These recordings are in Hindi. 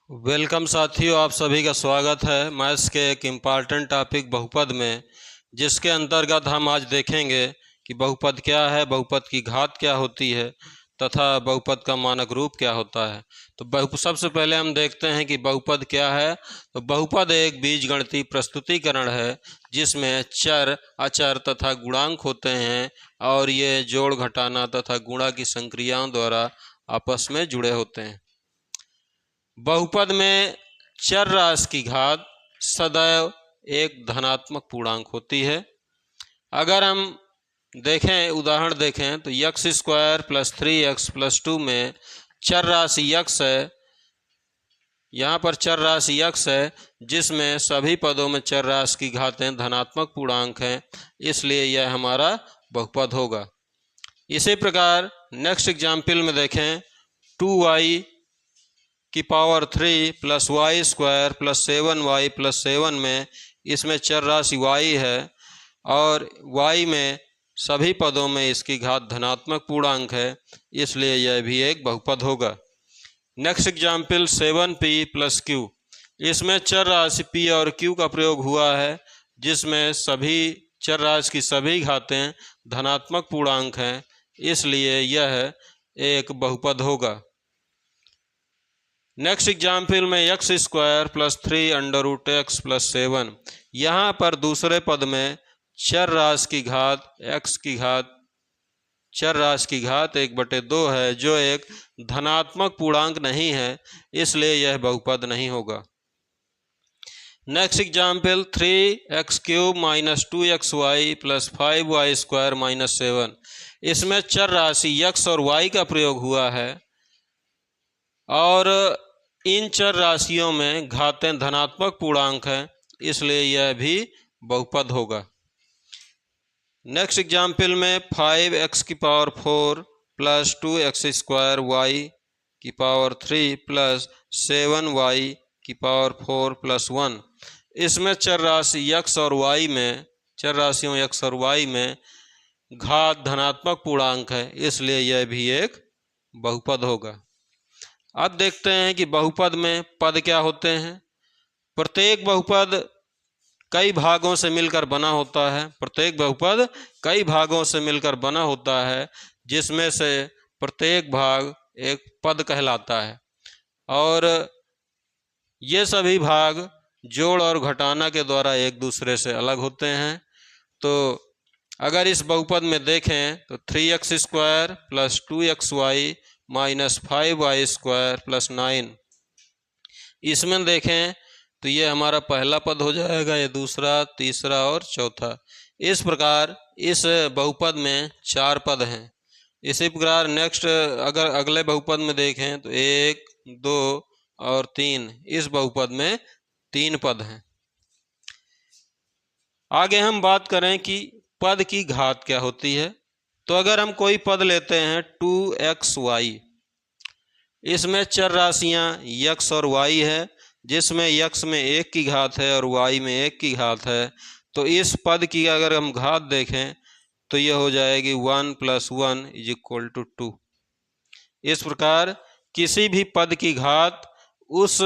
वेलकम साथियों, आप सभी का स्वागत है मैथ्स के एक इम्पॉर्टेंट टॉपिक बहुपद में, जिसके अंतर्गत हम आज देखेंगे कि बहुपद क्या है, बहुपद की घात क्या होती है तथा बहुपद का मानक रूप क्या होता है। तो सबसे पहले हम देखते हैं कि बहुपद क्या है। तो बहुपद एक बीजगणितीय प्रस्तुतिकरण है जिसमें चर, अचर तथा गुणांक होते हैं और ये जोड़, घटाना तथा गुणा की संक्रियाओं द्वारा आपस में जुड़े होते हैं। बहुपद में चर राशि की घात सदैव एक धनात्मक पूर्णांक होती है। अगर हम देखें, उदाहरण देखें तो x square plus 3x plus 2 में चर राशि यक्स है। यहाँ पर चर राशि यक्स है जिसमें सभी पदों में चर राशि की घातें धनात्मक पूर्णांक हैं, इसलिए यह हमारा बहुपद होगा। इसी प्रकार नेक्स्ट एग्जाम्पल में देखें, 2y की power 3 plus y square plus 7y plus 7 में इसमें चर राशि y है और y में सभी पदों में इसकी घात धनात्मक पूर्णांक है, इसलिए यह भी एक बहुपद होगा। Next example 7p plus q, इसमें चर राशि p और q का प्रयोग हुआ है जिसमें सभी चर राशि की सभी घातें धनात्मक पूर्णांक हैं, इसलिए यह एक बहुपद होगा। नेक्स्ट एग्जाम्पल में x square plus 3 under root x plus 7, यहाँ पर दूसरे पद में चर राशि की घात एक्स की घात चर राशि की घात 1/2 है जो एक धनात्मक पूर्णांक नहीं है, इसलिए यह बहुपद नहीं होगा। Next example 3x³ minus 2xy plus 5y square minus 7, इसमें चर राशि x और y का प्रयोग हुआ है और इन चर राशियों में घातें धनात्मक पूर्णांक हैं, इसलिए यह भी बहुपद होगा। नेक्स्ट एग्जाम्पल में 5x की power 4 plus 2x square y की पावर 3 प्लस 7y की पावर 4 प्लस 1, इसमें चर राशि x और y में चर राशियों x और y में घात धनात्मक पूर्णांक है, इसलिए यह भी एक बहुपद होगा। अब देखते हैं कि बहुपद में पद क्या होते हैं। प्रत्येक बहुपद कई भागों से मिलकर बना होता है। प्रत्येक बहुपद कई भागों से मिलकर बना होता है जिसमें से प्रत्येक भाग एक पद कहलाता है और ये सभी भाग जोड़ और घटाना के द्वारा एक दूसरे से अलग होते हैं। तो अगर इस बहुपद में देखें तो 3x square plus 2xy minus 5y square plus 9, इसमें देखें तो ये हमारा पहला पद हो जाएगा, ये दूसरा, तीसरा और चौथा। इस प्रकार इस बहुपद में 4 पद हैं। इसी प्रकार नेक्स्ट अगर अगले बहुपद में देखें तो 1, 2 और 3, इस बहुपद में 3 पद हैं। आगे हम बात करें कि पद की घात क्या होती है। तो अगर हम कोई पद लेते हैं 2xy, इसमें चर राशियां x और y है जिसमें x में 1 की घात है और y में 1 की घात है, तो इस पद की अगर हम घात देखें तो यह हो जाएगी 1 + 1 = 2। इस प्रकार किसी भी पद की घात उस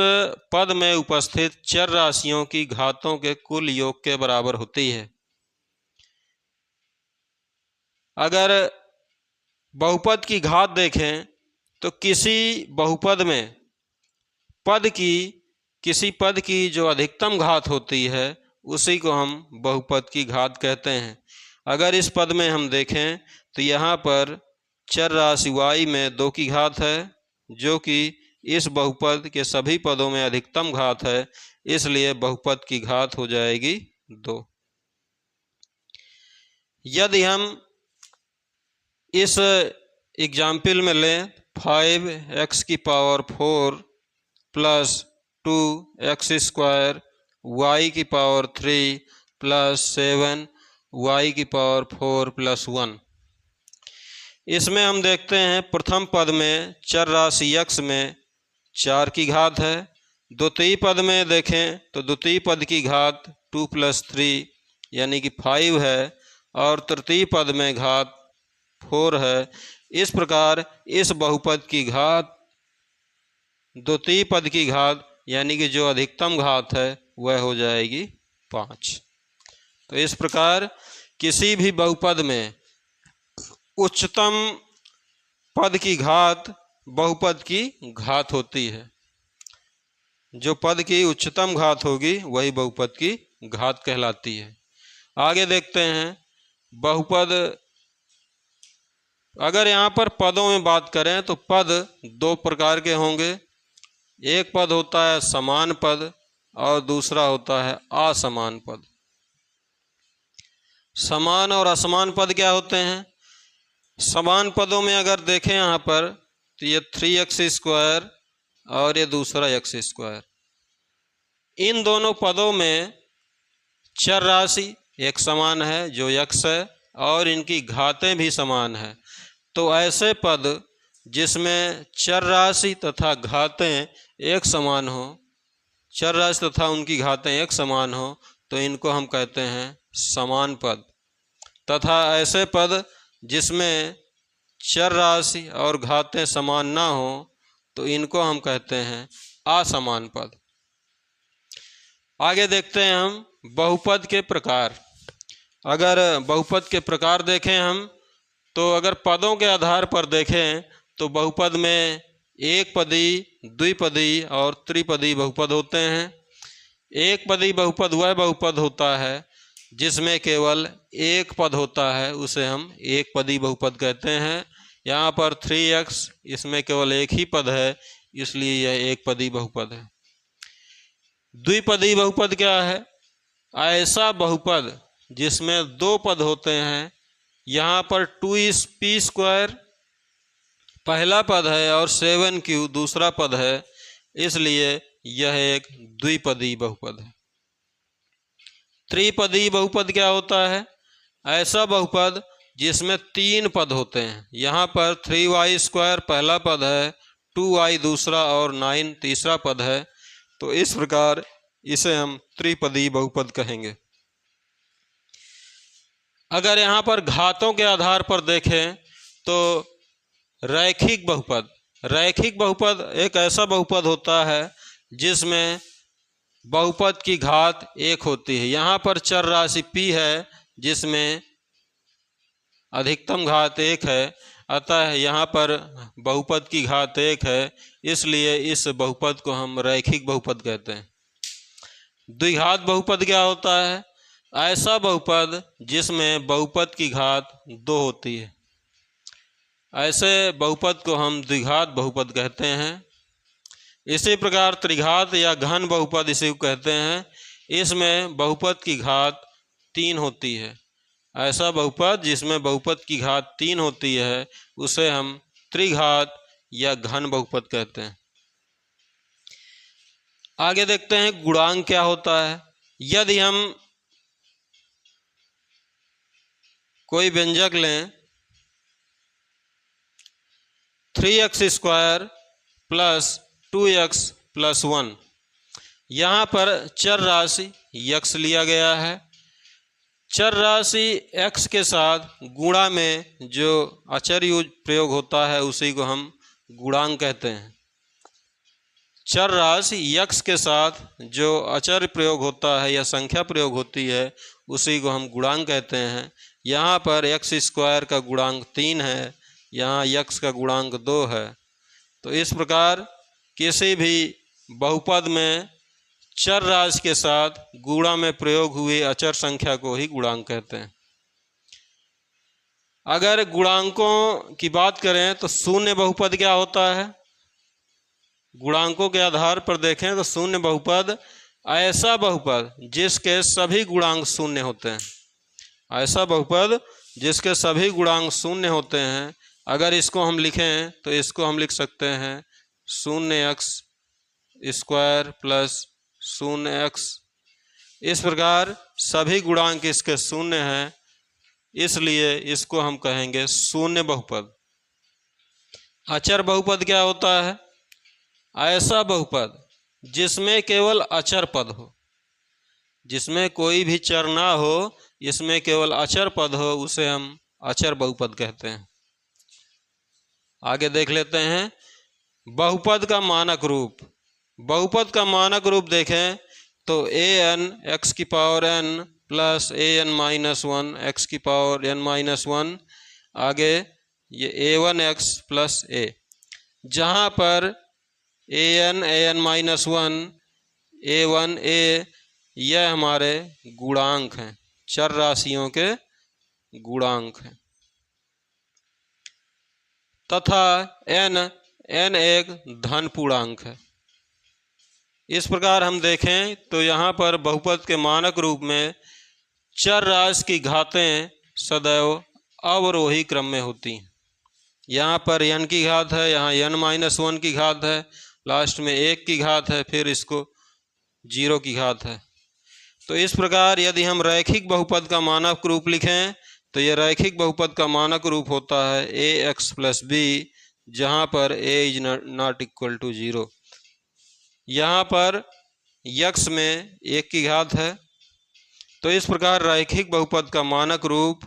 पद में उपस्थित चर राशियों की घातों के कुल योग के बराबर होती है। अगर बहुपद की घात देखें तो किसी बहुपद में किसी पद की जो अधिकतम घात होती है उसी को हम बहुपद की घात कहते हैं। अगर इस पद में हम देखें तो यहाँ पर चर राशि y में 2 की घात है जो कि इस बहुपद के सभी पदों में अधिकतम घात है, इसलिए बहुपद की घात हो जाएगी 2। यदि हम इस एग्जाम्पल में लें 5x की power 4 plus 2x square y की पावर 3 प्लस 7y की पावर 4 प्लस 1, इसमें हम देखते हैं प्रथम पद में चर राशि x में 4 की घात है। द्वितीय पद में देखें तो द्वितीय पद की घात 2 + 3 यानी कि 5 है और तृतीय पद में घात 4 है। इस प्रकार इस बहुपद की घात द्वितीय पद की घात यानी कि जो अधिकतम घात है वह हो जाएगी 5। तो इस प्रकार किसी भी बहुपद में उच्चतम पद की घात बहुपद की घात होती है। जो पद की उच्चतम घात होगी वही बहुपद की घात कहलाती है। आगे देखते हैं बहुपद। अगर यहाँ पर पदों में बात करें तो पद दो प्रकार के होंगे। एक पद होता है समान पद और दूसरा होता है असमान पद। समान और असमान पद क्या होते हैं? समान पदों में अगर देखें यहाँ पर तो ये 3x² और ये दूसरा x²। इन दोनों पदों में चर राशि एक समान है जो x है और इनकी घातें भी समान है। तो ऐसे पद जिसमें चर राशि तथा घातें एक समान हो, चर राशि तथा उनकी घातें एक समान हो, तो इनको हम कहते हैं समान पद। तथा ऐसे पद जिसमें चर राशि और घातें समान ना हो तो इनको हम कहते हैं असमान पद। आगे देखते हैं हम बहुपद के प्रकार। अगर बहुपद के प्रकार देखें हम तो अगर पदों के आधार पर देखें तो बहुपद में एक पदी, द्विपदी और त्रिपदी बहुपद होते हैं। एक पदी बहुपद वह बहुपद होता है जिसमें केवल एक पद होता है, उसे हम एक पदी बहुपद कहते हैं। यहाँ पर 3x, इसमें केवल एक ही पद है, इसलिए यह एक पदी बहुपद है। द्विपदी बहुपद क्या है? ऐसा बहुपद जिसमें दो पद होते हैं। यहाँ पर 2p² पहला पद है और 7q दूसरा पद है, इसलिए यह एक द्विपदी बहुपद है। त्रिपदी बहुपद क्या होता है? ऐसा बहुपद जिसमें तीन पद होते हैं। यहाँ पर 3y² पहला पद है, 2y दूसरा और 9 तीसरा पद है। तो इस प्रकार इसे हम त्रिपदी बहुपद कहेंगे। अगर यहाँ पर घातों के आधार पर देखें तो रैखिक बहुपद। रैखिक बहुपद एक ऐसा बहुपद होता है जिसमें बहुपद की घात एक होती है। यहाँ पर चर राशि p है जिसमें अधिकतम घात एक है, अतः यहाँ पर बहुपद की घात एक है, इसलिए इस बहुपद को हम रैखिक बहुपद कहते हैं। द्विघात बहुपद क्या होता है? ऐसा बहुपद जिसमें बहुपद की घात दो होती है। ऐसे बहुपद को हम द्विघात बहुपद कहते हैं। इसी प्रकार त्रिघात या घन बहुपद इसी को कहते हैं। इसमें बहुपद की घात 3 होती है। ऐसा बहुपद जिसमें बहुपद की घात 3 होती है उसे हम त्रिघात या घन बहुपद कहते हैं। आगे देखते हैं गुणांक क्या होता है। यदि हम कोई व्यंजक लें 3x² प्लस 2x प्लस 1, यहाँ पर चर राशि x लिया गया है। चर राशि x के साथ गुणा में जो अचर प्रयोग होता है उसी को हम गुणांक कहते हैं। चर राशि x के साथ जो अचर प्रयोग होता है या संख्या प्रयोग होती है उसी को हम गुणांक कहते हैं। यहाँ पर x² का गुणांक 3 है, यहाँ x का गुणांक 2 है। तो इस प्रकार किसी भी बहुपद में चर राशि के साथ गुणा में प्रयोग हुए अचर संख्या को ही गुणांक कहते हैं। अगर गुणांकों की बात करें तो शून्य बहुपद क्या होता है? गुणांकों के आधार पर देखें तो शून्य बहुपद ऐसा बहुपद जिसके सभी गुणांक शून्य होते हैं। ऐसा बहुपद जिसके सभी गुणांक शून्य होते हैं। अगर इसको हम लिखें तो इसको हम लिख सकते हैं 0x² प्लस 0x। इस प्रकार सभी गुणांक इसके शून्य हैं, इसलिए इसको हम कहेंगे शून्य बहुपद। अचर बहुपद क्या होता है? ऐसा बहुपद जिसमें केवल अचर पद हो, जिसमें कोई भी चर ना हो, इसमें केवल अचर पद हो, उसे हम अचर बहुपद कहते हैं। आगे देख लेते हैं बहुपद का मानक रूप। बहुपद का मानक रूप देखें तो ए एन एक्स की power N plus A N minus one x की पावर एन माइनस वन, आगे ये ए वन एक्स प्लस ए, जहाँ पर A N minus one A one ए यह हमारे गुणांक हैं, चर राशियों के गुणांक हैं, तथा n एक धन पूर्णांक है। इस प्रकार हम देखें तो यहाँ पर बहुपद के मानक रूप में चर राशि की घातें सदैव अवरोही क्रम में होती हैं। यहाँ पर n की घात है, यहाँ n माइनस वन की घात है, लास्ट में 1 की घात है, फिर इसको 0 की घात है। तो इस प्रकार यदि हम रैखिक बहुपद का मानक रूप लिखें तो यह रैखिक बहुपद का मानक रूप होता है ए एक्स प्लस बी, जहाँ पर a is not equal to 0। यहाँ पर यक्स में 1 की घात है। तो इस प्रकार रैखिक बहुपद का मानक रूप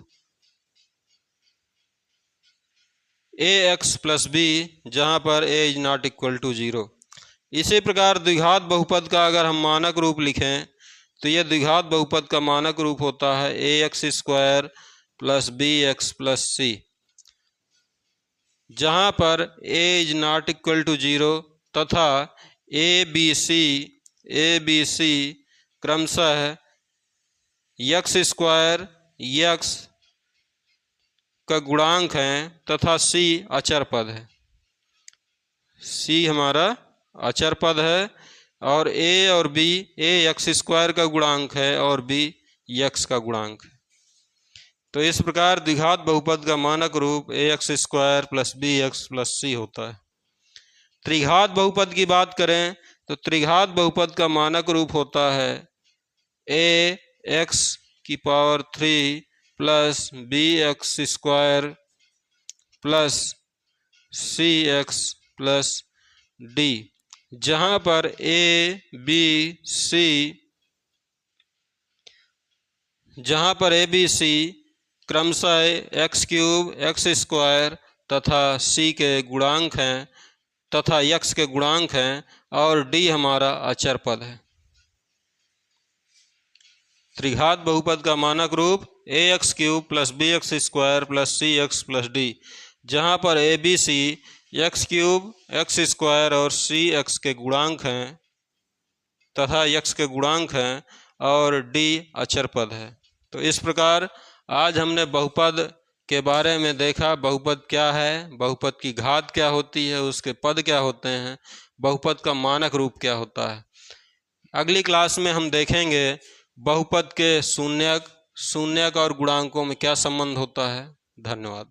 ए एक्स प्लस बी, जहाँ पर a is not equal to 0। इसी प्रकार द्विघात बहुपद का अगर हम मानक रूप लिखें तो यह द्विघात बहुपद का मानक रूप होता है a x square plus b x plus c, जहाँ पर a is not equal to 0 तथा ए बी सी क्रमशः एक्स स्क्वायर एक्स का गुणांक हैं तथा c अचर पद है। c हमारा अचर पद है और a और b, a एक्स स्क्वायर का गुणांक है और b एक्स का गुणांक है। तो इस प्रकार द्विघात बहुपद का मानक रूप a x square plus b x plus c होता है। त्रिघात बहुपद की बात करें तो त्रिघात बहुपद का मानक रूप होता है ए एक्स की power 3 plus b x square plus c x plus d, जहाँ पर ए बी सी क्रमशः एक्स क्यूब एक्स स्क्वायर तथा सी के गुणांक हैं तथा एक्स के गुणांक हैं और डी हमारा अचर पद है। त्रिघात बहुपद का मानक रूप a x cube plus b x square plus c x plus d, जहाँ पर a b c x cube x square और सी एक्स के गुणांक हैं तथा एक्स के गुणांक हैं और डी अचर पद है। तो इस प्रकार आज हमने बहुपद के बारे में देखा, बहुपद क्या है, बहुपद की घात क्या होती है, उसके पद क्या होते हैं, बहुपद का मानक रूप क्या होता है। अगली क्लास में हम देखेंगे बहुपद के शून्यक और गुणांकों में क्या संबंध होता है। धन्यवाद।